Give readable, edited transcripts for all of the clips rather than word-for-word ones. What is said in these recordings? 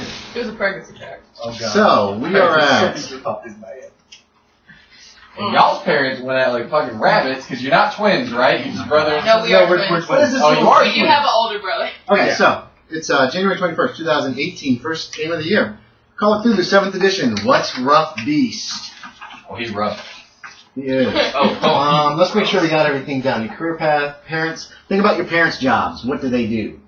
too. It was a pregnancy check. Oh, God. So, we are at... And y'all's parents went out like fucking rabbits because you're not twins, right? You're just brothers. No, we are twins. What is this? Oh, you are We do have an older brother. Okay, so, it's January 21st, 2018, first game of the year. Call of Cthulhu, 7th edition. What's Rough Beast? Oh, he's rough. He is. Let's make sure we got everything done. Your career path, parents. Think about your parents' jobs. What do they do?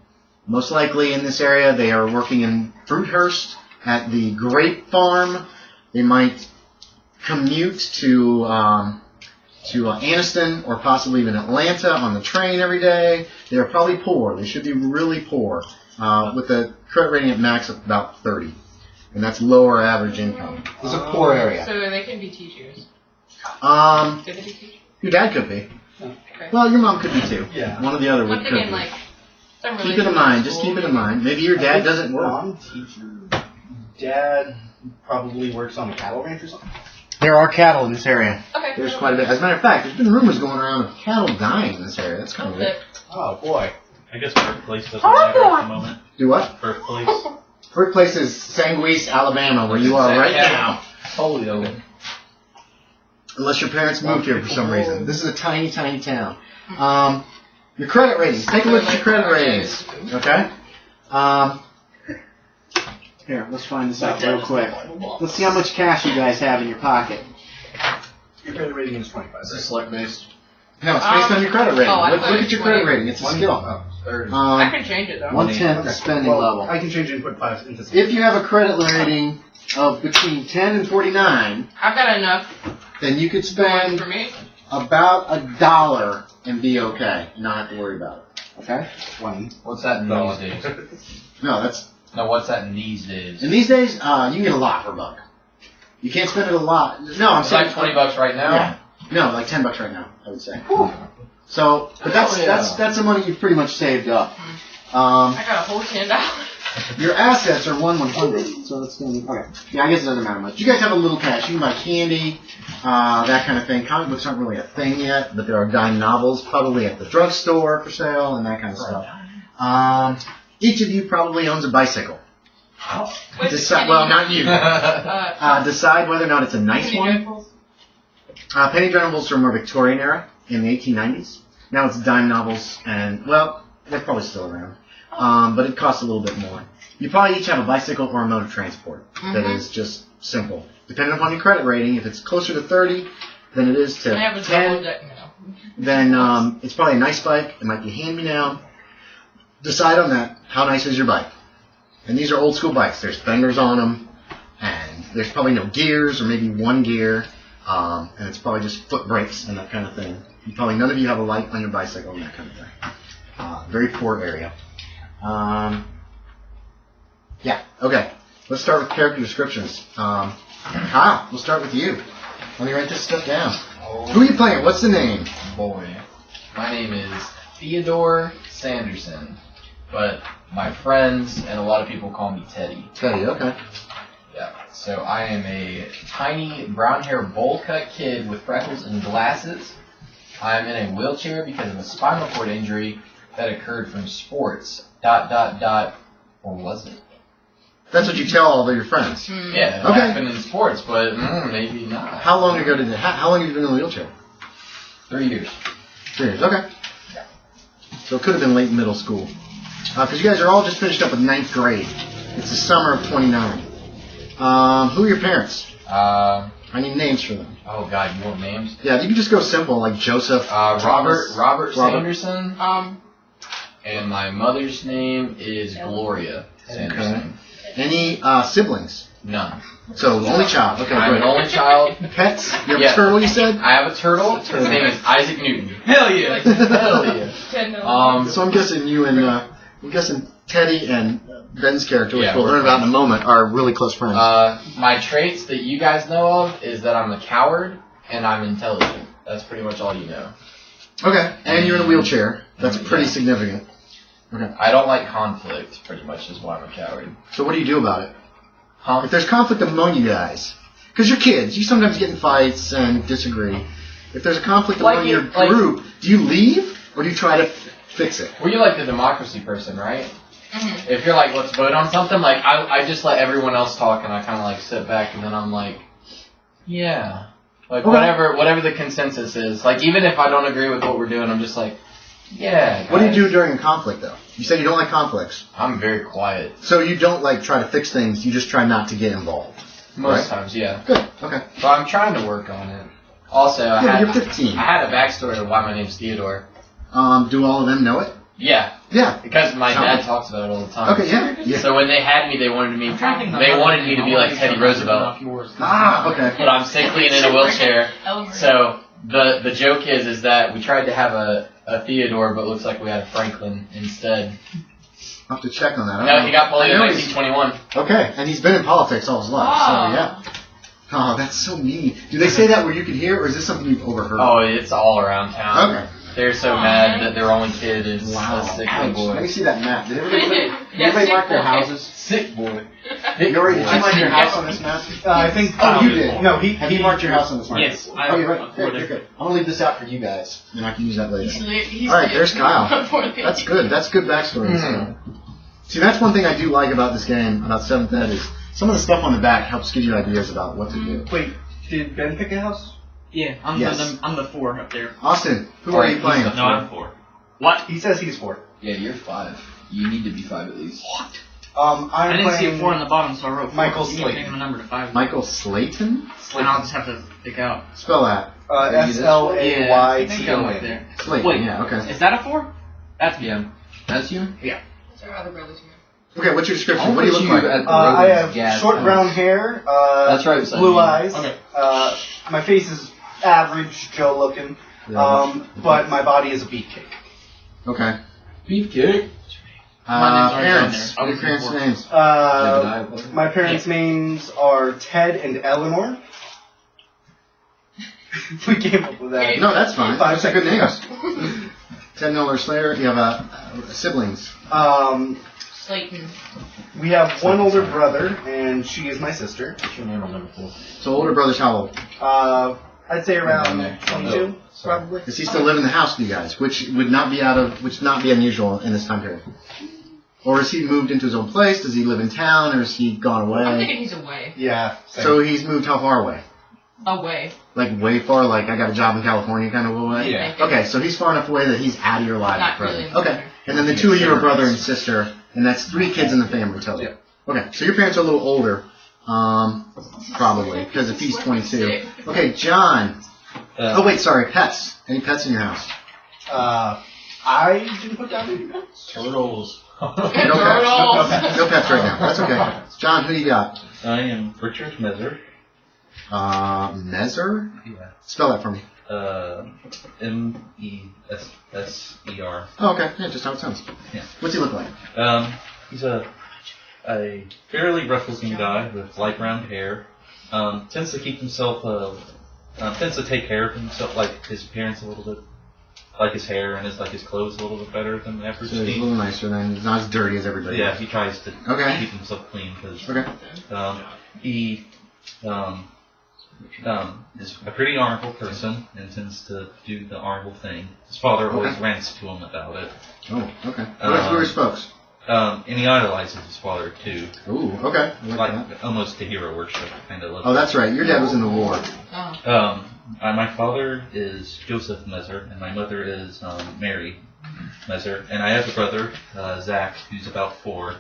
Most likely in this area, they are working in Fruithurst at the grape farm. They might commute to Anniston or possibly even Atlanta on the train every day. They are probably poor. They should be really poor, with a credit rating at max of about 30. And that's lower average income. It's a poor area. So they can be teachers. Your Could they be teachers? dad could be. Okay. Well, your mom could be too. Yeah. One or the other I'm would could thinking be. like some Keep it in mind. Just keep it in mind. Maybe your dad doesn't work. Mom, teacher. Dad probably works on a cattle ranch or something. There are cattle in this area. Okay. There's quite a bit. As a matter of fact, there's been rumors going around of cattle dying in this area. That's kind of weird. Oh, boy. I guess birthplace doesn't matter at the moment. Do what? Birthplace. First place is Sanguis, Alabama, where you are right now. Totally open. Unless your parents moved here for some reason. This is a tiny, tiny town. Your credit ratings. Take a look at your credit ratings. Okay? Here, let's find this out real quick. Let's see how much cash you guys have in your pocket. Your credit rating is 25. Is this select based? No, it's based on your credit rating. I Look thought it at was your credit 20. rating. It's a skill. I can change it though. 1/10 the spending level. I can change input 5 into 6. If you have a credit rating of between 10 and 49, I've got enough then you could spend for me. about $1 and be okay. Not have to worry about it. Okay? 20. What's that in these days? No, that's... No, what's that in these days? In these days, you can get a lot for a buck. You can't spend it a lot. No, I'm It's saying... like $20 right now? Yeah. No, like $10 right now, I would say. So, but that's the money you've pretty much saved up. I got a whole $10. Your assets are 1/100, so that's going to be... Okay. Yeah, I guess it doesn't matter much. You guys have a little cash. You can buy candy, that kind of thing. Comic books aren't really a thing yet, but there are dime novels probably at the drugstore for sale and that kind of stuff. Each of you probably owns a bicycle. Decide, well, not you. Decide whether or not it's a nice one. Penny novels are more Victorian era in the 1890s. Now it's dime novels, and, well, they're probably still around. But it costs a little bit more. You probably each have a bicycle or a mode of transport that is just simple. Depending upon your credit rating, if it's closer to 30 than it is to I have a 10, double deck now. then it's probably a nice bike. It might be a hand-me-down. Decide on that. How nice is your bike? And these are old school bikes. There's fenders on them, and there's probably no gears or maybe one gear, and it's probably just foot brakes and that kind of thing. Probably none of you have a light on your bicycle and that kind of thing. Very poor area. Yeah, okay. Let's start with character descriptions. Kyle, we'll start with you. Let me write this stuff down. Who are you playing? What's the name? Boy. My name is Theodore Sanderson, but my friends and a lot of people call me Teddy. Teddy, okay. Yeah, so I am a tiny brown hair bowl cut kid with freckles and glasses. I am in a wheelchair because of a spinal cord injury that occurred from sports. ... Or was it? That's what you tell all of your friends. Yeah, it Okay. happened in sports, but maybe not. How long ago did it? How long have you been in a wheelchair? 3 years. 3 years. Okay. So it could have been late middle school. Because you guys are all just finished up with 9th grade. It's the summer of 29. Who are your parents? I need names for them. Oh God, you want names? Yeah, you can just go simple, like Joseph. Robert Sanderson. And my mother's name is Gloria Sanderson. Okay. Any siblings? None. So only child. Okay, I'm great. an only child. Pets? You have a turtle, you said? I have a turtle. His name is Isaac Newton. Hell yeah! Hell yeah! So I'm guessing you and I'm guessing Teddy and Ben's character, which we'll learn about in a moment, are really close friends. My traits that you guys know of is that I'm a coward and I'm intelligent. That's pretty much all you know. Okay, and you're in a wheelchair. That's pretty significant. Okay. I don't like conflict, pretty much, is why I'm a coward. So what do you do about it? Huh? If there's conflict among you guys, because you're kids, you sometimes get in fights and disagree. If there's a conflict among your group, do you leave or do you try to fix it? Well, you're like the democracy person, right? if you're like, let's vote on something, like, I just let everyone else talk and I kind of like sit back and then I'm like, yeah. Like, whatever the consensus is. Like, even if I don't agree with what we're doing, I'm just like, yeah, guys. What do you do during a conflict, though? You said you don't like conflicts. I'm very quiet. So you don't, like, try to fix things, you just try not to get involved. Most times, yeah. Good, okay. But I'm trying to work on it. Also, you're 15. I had a backstory of why my name's Theodore. Do all of them know it? Yeah. Yeah. Because my dad talks about it all the time. Okay, yeah. So when they had me, they wanted me to be like Teddy Roosevelt. Okay. But I'm sickly and in a wheelchair. So the joke is that we tried to have a Theodore, but looks like we had a Franklin instead. I'll have to check on that. No, he got bullied in 1921. Okay, and he's been in politics all his life, so yeah. Oh, that's so mean. Do they say that where you can hear, or is this something you've overheard? Oh, it's all around town. Okay. They're so mad that their only kid is Wow. a sickly Ouch. boy. Let me see that map. Did everybody mark their houses? Sick boy. Yori, did you mark your house on this map? I think. Oh, you did. No, Have you marked your house on this map? Yes, I Oh, you're right. have Good, good. I'm gonna leave this out for you guys, and I can use that later. He's All right, there's Kyle. That's good. That's good backstory. So. See, that's one thing I do like about this game, about 7th Ed, is some of the stuff on the back helps give you ideas about what to do. Wait, did Ben pick a house? Yeah, I'm the 4 up there. Austin, who are you playing? No, I'm 4. What? He says he's 4. Yeah, you're 5. You need to be 5 at least. What? I I'm didn't see a playing 4 on the bottom, so I wrote 4. Michael You can Slayton. change my number to 5. Michael Slayton? And I'll just have to pick out. Spell that. SLAYTON. there. Slayton, Wait, yeah, okay. Is that a 4? That's me. Yeah. That's you? It's our other brothers here. Okay, what's your description? What do you look like? I have short brown hair, That's right, blue eyes. Okay. My face is average Joe looking, but my body is a beefcake. Okay. Beefcake. Parents. What What are your parents' names? Jebediah Pleasant. My parents' names are Ted and Eleanor. We came up with that. No, that's fine. 5 Those are good seconds. names. Ted Miller Slayer. You have siblings. Slayton. We have one older brother, and she is my sister. What's your name on number 4? So older brother's how old? I'd say around Okay. 22, probably. Does he still live in the house with you guys? Which would not be unusual in this time period. Or has he moved into his own place? Does he live in town, or has he gone I'm away? thinking he's away. Yeah. Same. So he's moved how far away? Away. Like way far, like I got a job in California kind of away? Yeah. Okay, so he's far enough away that he's out of your life. Not present. really in the Okay, center. and then the two of you are brother and sister, and that's 3 kids in the family total. Yeah. Okay, so your parents are a little older, probably, because if he's 22. Okay, John. Oh wait, sorry, pets. Any pets in your house? I didn't put down any pets. Turtles. No pets. No pets right now. That's okay. John, who you got? I am Richard Meser. Meser? Yeah. Spell that for me. MESSER. Oh, okay. Yeah, just how it sounds. Yeah. What's he look like? He's a fairly rough-looking guy with light brown hair. Tends to keep himself. Tends to take care of himself, like his appearance a little bit, like his hair and his clothes a little bit better than the average. So he's a little nicer than, he's not as dirty as everybody Yeah, else. he tries to keep himself clean because Okay. he is a pretty honorable person and tends to do the honorable thing. His father always rants to him about it. Oh, okay. Who are his folks? And he idolizes his father too. Ooh, okay. I like that. Like almost to hero worship kind of. Oh, that's right. Your dad was in the war. Oh. My father is Joseph Meser, and my mother is Mary Meser, and I have a brother, Zach, who's about 4.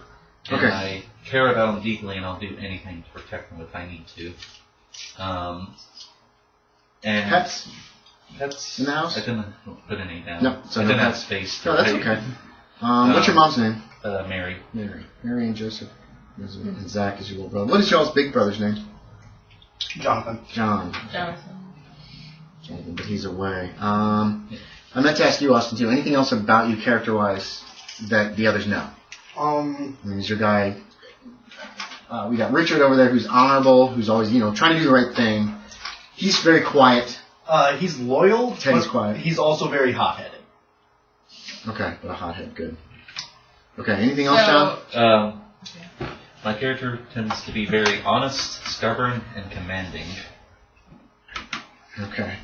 And Okay. I care about him deeply, and I'll do anything to protect him if I need to. And Pets? Pets in the house? I didn't put any down. No, so I no didn't have pets. space. No, that's okay. What's your mom's name? Mary. Mary and Joseph. And Zach is your little brother. What is y'all's big brother's name? Jonathan. John. Jonathan. Jonathan, but he's away. I meant to ask you, Austin, too. Anything else about you character-wise that the others know? I mean, is your guy... we got Richard over there who's honorable, who's always, trying to do the right thing. He's very quiet. He's loyal, Teddy's but quiet. he's also very hot-headed. Okay, but a hothead, good. Okay, anything else, John? My character tends to be very honest, stubborn, and commanding. Okay.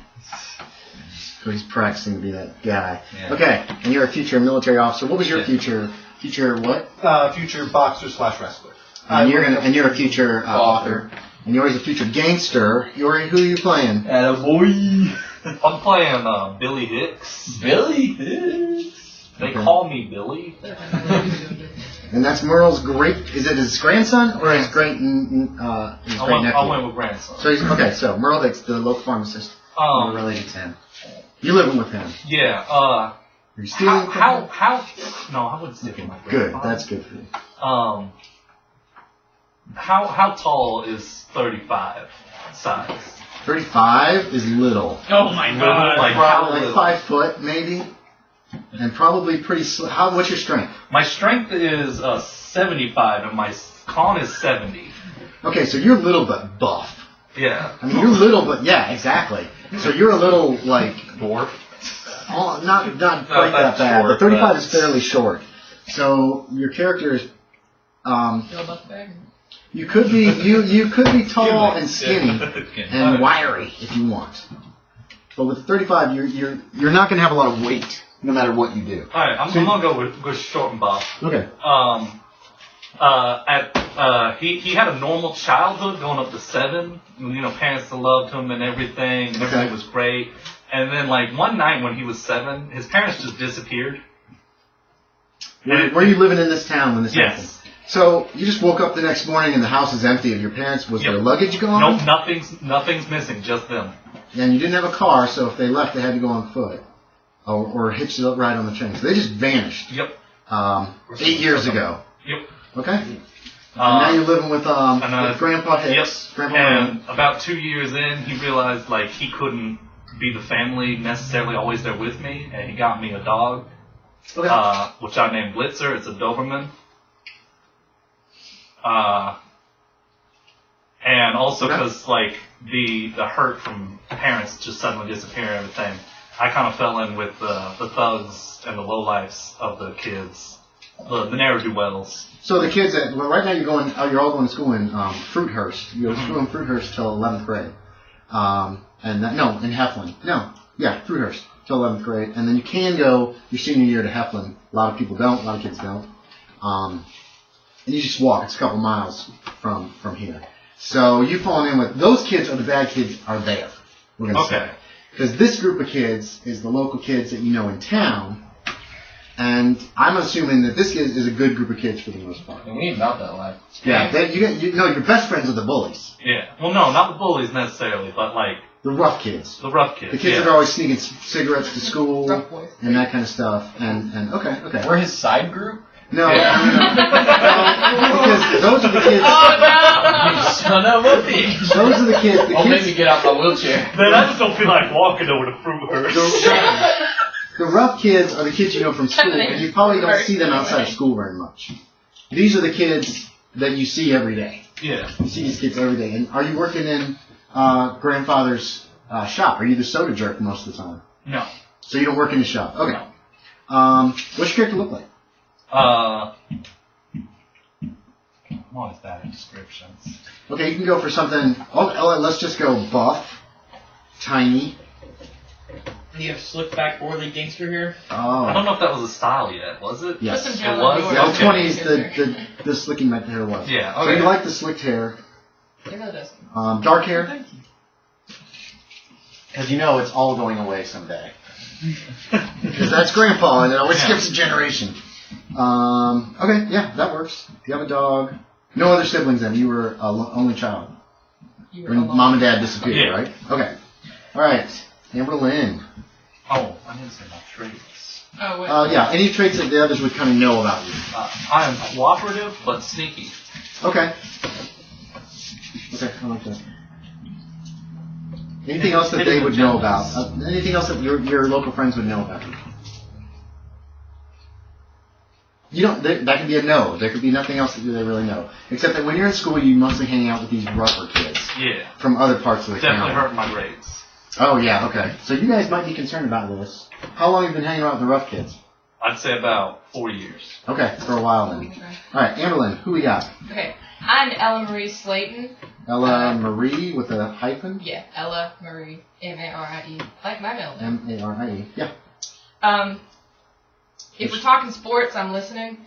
So he's practicing to be that guy. Yeah. Okay, and you're a future military officer. What was your future Future what? Future boxer / wrestler. And you're a future author. And Yori's a future gangster. Yori, who are you playing? Attaboy. I'm playing Billy Hicks. Billy Hicks. They call me Billy. And that's Merle's great. Is it his grandson or his great nephew? I went with grandson. So So Merle Hicks, the local pharmacist, you're related to him. You living with him? Yeah. Are you stealing from him? No, I wouldn't steal from my Good. grandfather. That's good for you. How tall is 35 size? 35 is little. Oh my god. Like Probably how like 5 foot, maybe. And probably pretty. What's your strength? My strength is 75 and my con is 70. Okay, so you're little but buff. Yeah. I mean, you're little but exactly. So you're a little like Dwarf. not quite that bad. But 35 is fairly short. So your character is you could be tall and skinny and wiry if you want. But with 35, you're not going to have a lot of weight no matter what you do. All right, I'm gonna go with short and buff. Okay. He had a normal childhood going up to 7. You know, parents that loved him and everything. And everything was great. And then like one night when he was 7, his parents just disappeared. Were you living in this town when this happened? Yes. So you just woke up the next morning and the house is empty of your parents. Was their luggage gone? Nope, nothing's missing, just them. And you didn't have a car, so if they left, they had to go on foot or hitch a ride on the train. So they just vanished. Yep. 8 years ago. Yep. Okay. And now you're living with Grandpa Hicks. Yep. Grandpa and about 2 years in, he realized like he couldn't be the family necessarily always there with me, and he got me a dog, which I named Blitzer. It's a Doberman. And also because like the hurt from parents just suddenly disappearing and everything, I kind of fell in with the thugs and the lowlifes of the kids, the ne'er-do-wells. So the kids right now you're all going to school in Fruithurst. You go to school in Fruithurst till 11th grade. In Heflin. Fruithurst till 11th grade, and then you can go your senior year to Heflin. A lot of people don't. A lot of kids don't. And you just walk. It's a couple miles from here. So you've fallen in with those kids. Or the bad kids are there. We're going to say because this group of kids is the local kids that you know in town, and I'm assuming that this is a good group of kids for the most part. And we ain't about that life. Yeah, your best friends are the bullies. Yeah. Well, no, not the bullies necessarily, but like the rough kids. The rough kids. The kids that are always sneaking cigarettes to school and that kind of stuff. And okay. We're his side group. No, because those are the kids. Oh no! You son of a bitch. Those are the kids. Don't make me get out my wheelchair. Man, I just don't feel like walking over to Fruithurst. The rough kids are the kids you know from school, and you probably don't see them outside of school very much. These are the kids that you see every day. Yeah. You see these kids every day. And are you working in grandfather's shop? Are you the soda jerk most of the time? No. So you don't work in the shop? Okay. No. What's your character look like? I'm always bad at descriptions. Okay, you can go for something. Let's just go buff, tiny. You have slick back Orly gangster here. Oh. I don't know if that was a style yet, was it? Yes. It was? Yeah, Okay. 20s, the slicking back the hair was. Yeah, So okay. you like the slicked hair. Dark hair. Because you know it's all going away someday. Because that's Grandpa, and it always skips a generation. Okay, yeah, that works. You have a dog. No other siblings then. You were an only child. When Mom and Dad disappeared, right? Okay. All right. Ambralyn. Oh, I didn't say my traits. Oh, wait. Yeah, any traits that the others would kind of know about you. I am cooperative, but sneaky. Okay. Okay, I like that. Anything else that they would know about? Anything else that your local friends would know about you? You don't. That could be a no. There could be nothing else that they really know, except that when you're in school, you mostly hang out with these rougher kids. Yeah. From other parts of the town. Definitely hurt my grades. Oh yeah. Okay. So you guys might be concerned about this. How long have you been hanging out with the rough kids? I'd say about 4 years. Okay, for a while then. Okay. All right, Ambralyn, who we got? Okay. I'm Ella-Marie Slayton. Ella-Marie with a hyphen? Yeah, Ella-Marie, M-A-R-I-E. Like my middle name. M-A-R-I-E, yeah. If we're talking sports, I'm listening.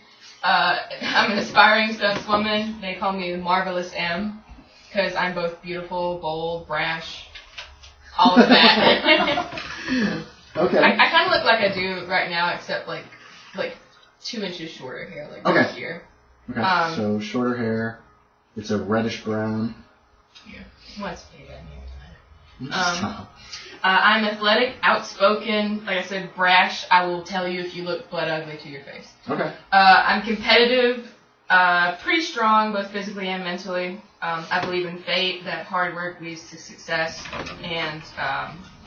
I'm an aspiring stuntswoman. They call me Marvelous M because I'm both beautiful, bold, brash, all of that. Okay. I kind of look like I do right now, except like 2 inches shorter hair, like right here. Okay. So shorter hair. It's a reddish brown. What's big on here? I'm athletic, outspoken, like I said, brash. I will tell you if you look butt ugly to your face. Okay. I'm competitive, pretty strong, both physically and mentally. I believe in fate, that hard work leads to success, and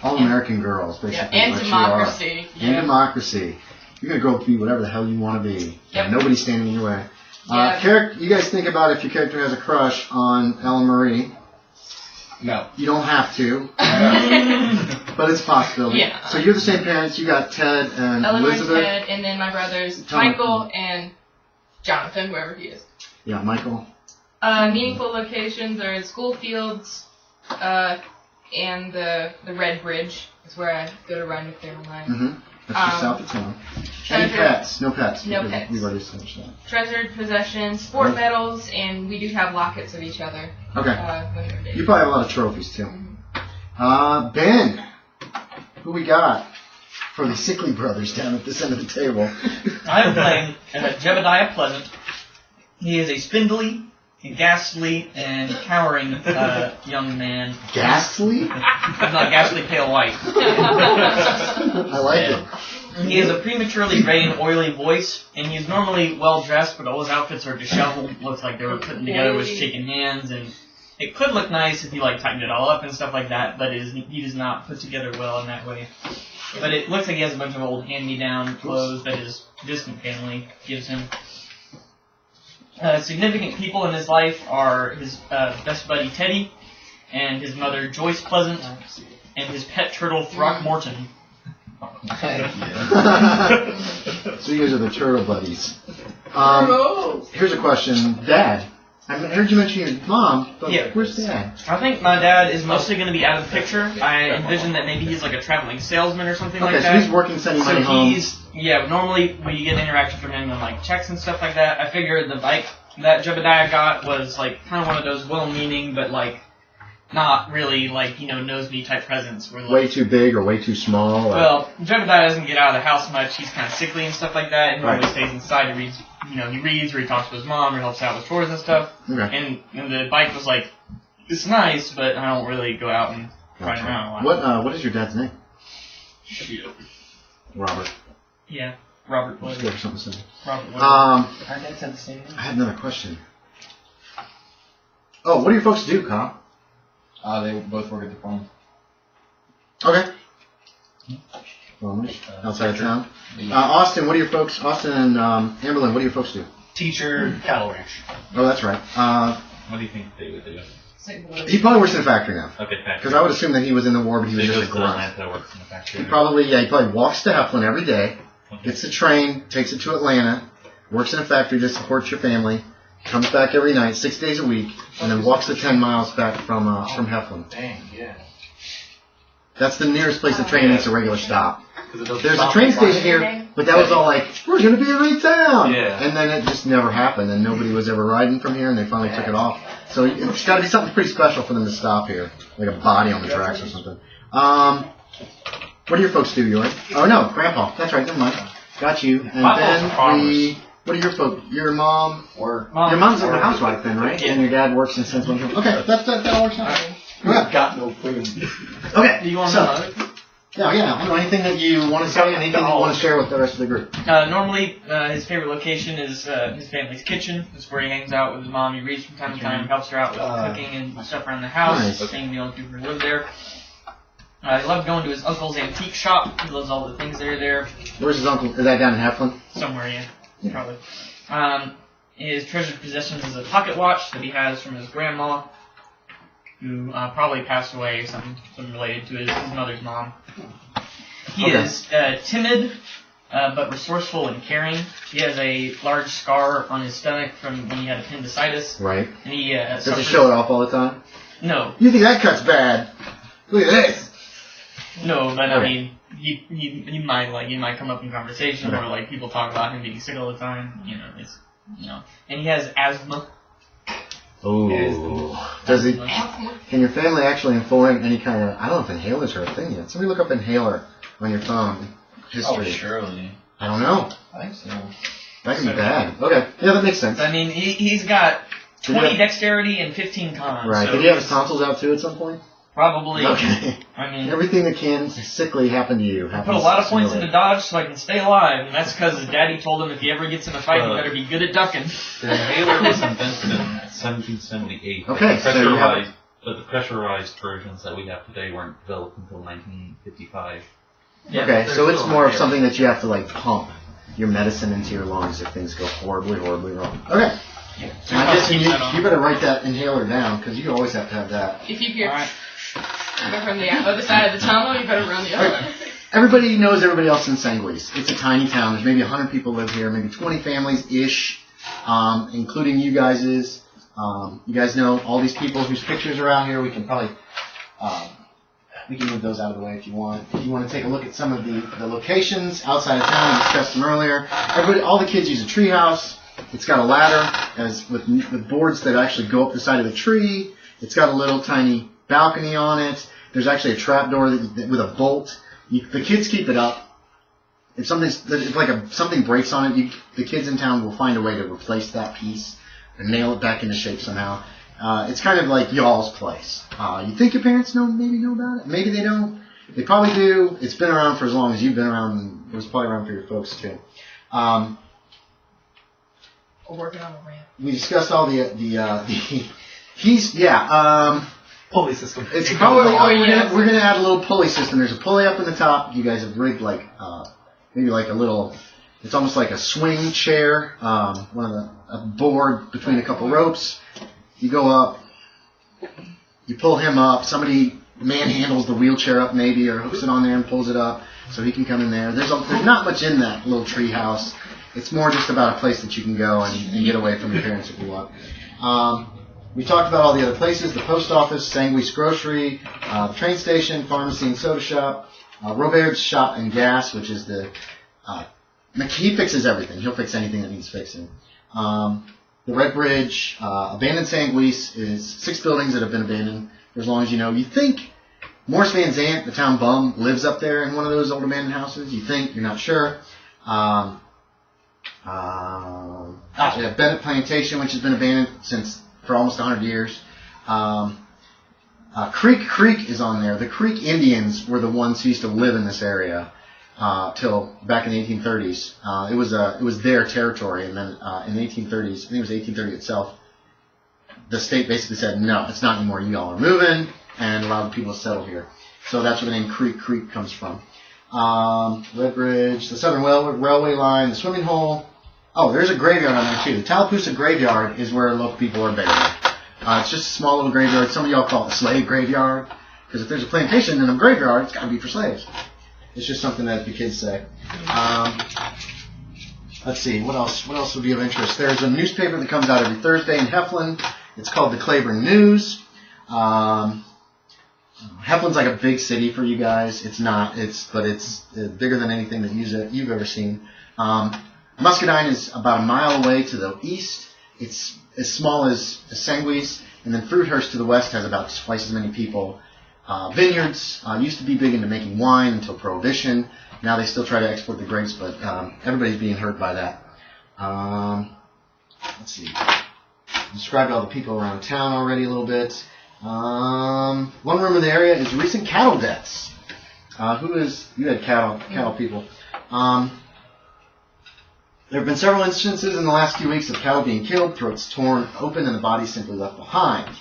all American girls, basically. Yeah, and what democracy. You are. And democracy. You're gonna go be whatever the hell you want to be. Yep. And nobody's standing in your way. Yep. You guys think about if your character has a crush on Ella-Marie. No. You don't have to, but it's a possibility. Yeah. So you're the same parents. You got Ted and Ella-Marie, Elizabeth. Ted, and then my brothers Jonathan. Michael and Jonathan, wherever he is. Yeah, Michael. Meaningful locations are school fields, and the Red Bridge is where I go to run with them online. Mm-hmm. That's just south of town. Any treasure- pets? No pets. No because pets. We've already established that. Treasured possessions, sport medals, and we do have lockets of each other. Okay. When we're dating. You probably have a lot of trophies too. Ben, who we got for the Sickly brothers down at this end of the table? I'm playing Jebediah Pleasant. He is a spindly, ghastly, and cowering young man. Ghastly? Not ghastly, pale white. I like it. He has a prematurely gray and oily voice, and he's normally well dressed, but all his outfits are disheveled. Looks like they were put together with shaking hands, and it could look nice if he tightened it all up and stuff like that. But he does not put together well in that way. But it looks like he has a bunch of old hand-me-down clothes that his distant family gives him. Significant people in his life are his best buddy Teddy, and his mother Joyce Pleasant, and his pet turtle Throckmorton. So you guys are the turtle buddies. Here's a question. Dad, I heard you mention your mom, but Yeah. where's Dad? I think my dad is mostly going to be out of the picture. I envision that maybe he's like a traveling salesman or something like Okay, so that. he's working, sending money So home. normally when you get interaction from him and checks and stuff like that, I figure the bike that Jebediah got was kind of one of those well-meaning but not really nosebleed type presents. Where, Way too big or way too small? Or... Well, Jebediah doesn't get out of the house much. He's kind of sickly and stuff like that. He normally Right. stays inside. He reads, he reads or he talks to his mom or helps out with chores and stuff. Okay. And the bike was it's nice, but I don't really go out and ride around a lot. What is your dad's name? Shit. Robert. Yeah, Robert Let's was. go for something simple. Robert was. Our dads have the same name. I had another question. Oh, what do your folks do, Kyle? They both work at the farm. Okay. Outside of town. Austin, what do your folks? Austin and Ambralyn, what do your folks do? Teacher, cattle ranch. Oh, that's right. What do you think they would do? He probably works in a factory now. Okay, factory. Because I would assume that he was in the war, but he So was he just goes a to grunt. Atlanta, works in the factory. He probably walks to Heflin every day, Okay. gets the train, takes it to Atlanta, works in a factory to support your family, comes back every night, 6 days a week, and then walks the 10 miles back from Heflin. Dang, yeah. That's the nearest place the train makes a regular stop. Because it doesn't There's a stop train at station here, but that was all we're going to be in town. Yeah. And then it just never happened, and nobody was ever riding from here, and they finally took it off. So it's got to be something pretty special for them to stop here, like a body on the tracks or something. What do your folks do, Yori? Oh, no, Grandpa. That's right, never mind. Got you. And then what do your folks? Your mom? Or Your mom's a housewife then, right? And your dad works in Central. Okay, that all works out. We've got no food. Okay. Do you want so, to know? Yeah. I don't know, anything that you want to say, anything you want to share with the rest of the group? Normally, his favorite location is his family's kitchen. That's where he hangs out with his mom. He reads from time to time, helps her out with cooking and stuff around the house. Nice. Same the only people who live there. He loves going to his uncle's antique shop. He loves all the things that are there. Where's his uncle? Is that down in Heflin? Somewhere, yeah. Probably. His treasured possessions is a pocket watch that he has from his grandma, who probably passed away, something related to his mother's mom. He is timid, but resourceful and caring. He has a large scar on his stomach from when he had appendicitis. Right. And he Does he suffers... show it off all the time? No. You think that cut's bad? Look at this. No, but I Okay. mean, he might come up in conversation, or people talk about him being sick all the time. And he has asthma. Oh. Does he? Can your family actually afford any kind of? I don't know if inhalers are a thing yet. Somebody look up inhaler on your phone history. Oh, surely. I don't know. I think so. That could be bad. Okay. Yeah, that makes sense. I mean, he's got 20 dexterity and 15 con. Right. So Did he have his tonsils out too at some point? Probably. Okay. I mean, Everything that can sickly happen to you I happens. put a lot of points sooner or into dodge so I can stay alive, and that's because his daddy told him if he ever gets in a fight, he better be good at ducking. The inhaler was invented in 1778. Okay, so you have- But the pressurized versions that we have today weren't developed until 1955. Yeah, Okay, they're so it's still more of there. something that you have to like pump your medicine into your lungs if things go horribly, horribly wrong. Okay. Yeah. I guess Keep you that on. better write that inhaler down because you always have to have that. If you hear Alright. from the other side of the tunnel, you better run the other way. Everybody knows everybody else in Sanguis. It's a tiny town. There's maybe 100 people live here, maybe 20 families-ish, including you guys'. You guys know all these people whose pictures are out here. We can probably we can move those out of the way if you want. If you want to take a look at some of the locations outside of town, we discussed them earlier. All the kids use a treehouse. It's got a ladder as with boards that actually go up the side of the tree. It's got a little tiny balcony on it. There's actually a trap door with a bolt. The kids keep it up. If something breaks on it, the kids in town will find a way to replace that piece and nail it back into shape somehow. It's kind of like y'all's place. You think your parents maybe know about it? Maybe they don't. They probably do. It's been around for as long as you've been around, and it was probably around for your folks too. We're working on a ramp. We discussed all the Pulley system. It's probably yes. we're gonna add a little pulley system. There's a pulley up in the top. You guys have rigged maybe like a little. It's almost like a swing chair. A board between a couple ropes. You go up. You pull him up. Somebody manhandles the wheelchair up maybe, or hooks it on there and pulls it up so he can come in there. There's not much in that little tree house. It's more just about a place that you can go and get away from your parents if you want. We talked about all the other places: the post office, Sanguis Grocery, the train station, pharmacy and soda shop, Robert's Shop and Gas, which is he fixes everything. He'll fix anything that needs fixing. The Red Bridge, abandoned Sanguis is 6 buildings that have been abandoned for as long as you know. You think Morris Van Zant, the town bum, lives up there in one of those old abandoned houses. You think, you're not sure. Bennett Plantation, which has been abandoned for almost 100 years. Creek is on there. The Creek Indians were the ones who used to live in this area till back in the 1830s. It was their territory, and then in the 1830s, I think it was 1830 itself, the state basically said, no, it's not anymore. You all are moving, and allowed people to settle here. So that's where the name Creek comes from. Red Bridge, the Southern Railway Line, the swimming hole. Oh, there's a graveyard on there too. The Tallapoosa Graveyard is where local people are buried. It's just a small little graveyard. Some of y'all call it a slave graveyard, because if there's a plantation in a graveyard, it's got to be for slaves. It's just something that the kids say. Let's see, what else would be of interest? There's a newspaper that comes out every Thursday in Heflin. It's called the Claiborne News. Heflin's like a big city for you guys. It's not. But it's bigger than anything that you've ever seen. Muscadine is about a mile away to the east. It's as small as Sanguis, and then Fruithurst to the west has about twice as many people. Vineyards used to be big into making wine until Prohibition. Now they still try to export the grapes, but everybody's being hurt by that. Let's see. Described all the people around town already a little bit. One rumor in the area is recent cattle deaths. You had cattle people. There have been several instances in the last few weeks of cattle being killed, throats torn open, and the bodies simply left behind.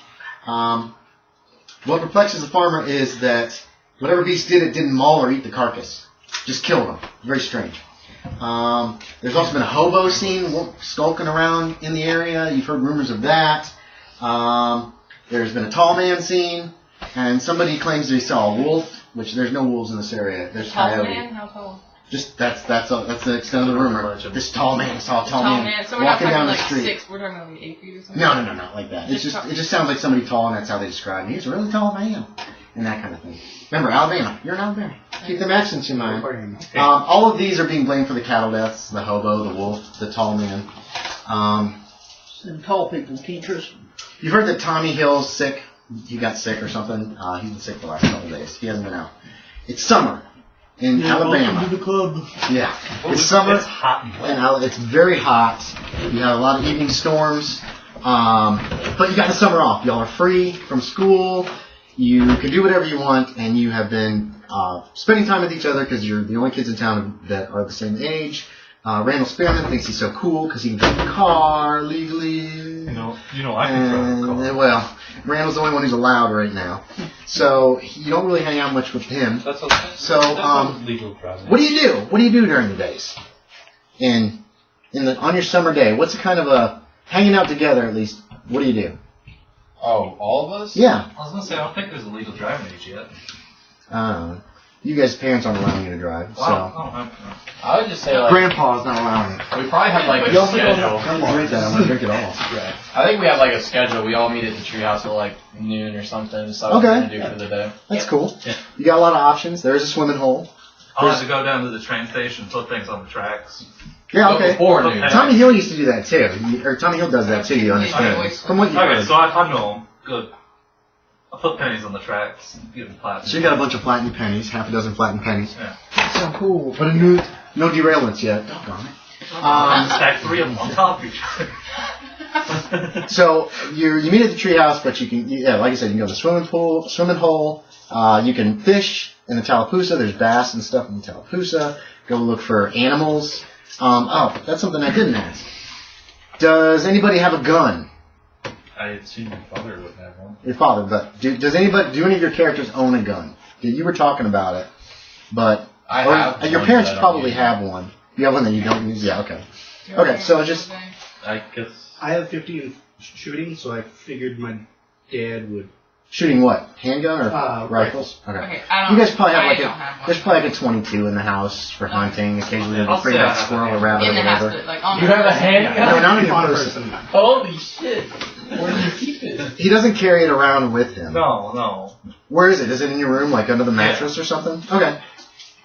What perplexes the farmer is that whatever beast did it didn't maul or eat the carcass. Just killed them. Very strange. There's also been a hobo seen skulking around in the area. You've heard rumors of that. There's been a tall man seen, and somebody claims they saw a wolf, which there's no wolves in this area. There's Tall coyote. man? How tall? Just that's the extent of the rumor. This tall man saw a tall man So we're not walking talking down the like street. 6, we're talking like 8 feet or something? No, not like that. It just sounds like somebody tall, and that's how they describe him. He's a really tall man, and that kind of thing. Remember, Alabama. You're in Alabama. Keep them accents in mind. All of these are being blamed for the cattle deaths: the hobo, the wolf, the tall man. And tall people can't trust them. You've heard that Tommy Hill's sick. He got sick or something. He's been sick the last couple of days. He hasn't been out. It's summer in Alabama. Welcome to the club. Yeah, it's summer. It's hot and wet. And it's very hot. You have a lot of evening storms. But you got the summer off. Y'all are free from school. You can do whatever you want, and you have been spending time with each other because you're the only kids in town that are the same age. Randall Spearman thinks he's so cool because he can drive a car legally. You know, I can drive a car. Well, Randall's the only one who's allowed right now. So you don't really hang out much with him. That's okay. So, legal driving. what do you do? What do you do during the days? On your summer day, what's a kind of a hanging out together at least? What do you do? Oh, all of us? Yeah. I was gonna say I don't think there's a legal driving age yet. You guys' parents aren't allowing you to drive, so. I would just say like Grandpa's not allowing it. we probably have like Yo, a schedule. don't drink that. I'm gonna drink it all. I think we have like a schedule. We all meet at the treehouse at like noon or something. Decide what we're gonna do for the day. That's cool. Yeah. You got a lot of options. There's a swimming hole. I'll have to go down to the train station, put things on the tracks. Yeah, okay. Before noon. Tommy Hill used to do that too. Or Tommy Hill does that too, you understand. From what you Okay, heard. so I know them. Good. I put pennies on the tracks. Give them platinum. So you got a bunch of flattened pennies, half a dozen flattened pennies. Yeah. That's so cool. But no derailments yet. Doggone it. Stack 3 of them on top of each other. So you meet at the treehouse, but you can, like I said, you can go to the swimming hole. You can fish in the Tallapoosa. There's bass and stuff in the Tallapoosa. Go look for animals. That's something I didn't ask. Does anybody have a gun? I assume your father would have one. Your father, but do any of your characters own a gun? You were talking about it, but your parents probably have one. You have one that you don't use. Yeah, okay. Okay, so just I guess. I have 50 in shooting, so I figured my dad would. shooting what? Handgun or rifles? Okay. Okay, You guys probably I have don't have one. there's probably like a 22 in the house for hunting. Occasionally I'll they'll bring say I that have squirrel a or rabbit In or the house, whatever. but like on You have a handgun? No, not in Fun person. Holy shit! Where do you keep it? He doesn't carry it around with him. No. Where is it? Is it in your room, like under the mattress or something? Okay.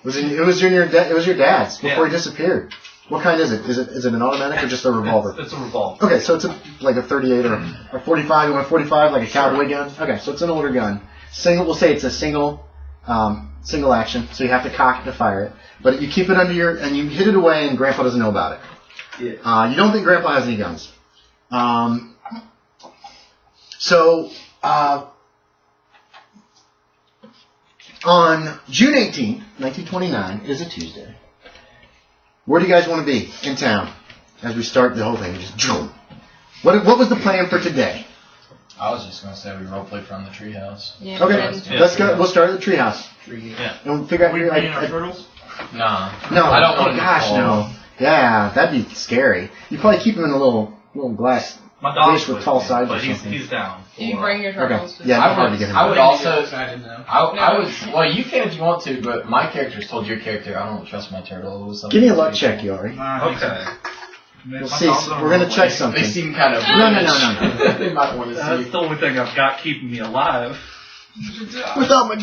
It was your dad's before he disappeared. What kind is it? Is it an automatic or just a revolver? It's a revolver. Okay, so it's like a 38 or a 45. You want a 45, like a cowboy gun? Okay, so it's an older gun. We'll say it's a single action, so you have to cock it to fire it. But you keep it under and you hit it away, and Grandpa doesn't know about it. Yeah. You don't think Grandpa has any guns. On June 18th, 1929, is a Tuesday. Where do you guys want to be in town as we start the whole thing? Just boom. What was the plan for today? I was just gonna say we roleplay from the treehouse. Yeah, Okay, let's go. We'll start at the treehouse. Yeah. And we'll figure out We your. bringing our turtles? Nah. No, I don't want oh him gosh, to fall. no. Yeah, that'd be scary. You probably keep him in a little glass My dog's dish with with tall me, sides or but something. he's down. Do you bring your Okay, turtles? yeah, I it's hard to would- get him. I would also. I didn't know. I would. Well, you can if you want to, but my character's told your character I don't trust my turtle. It was something Give me a luck else. check, Yori. Okay. We'll see. We're gonna check something. They seem kind of. No. They might want to see. That's the only thing I've got keeping me alive. Without my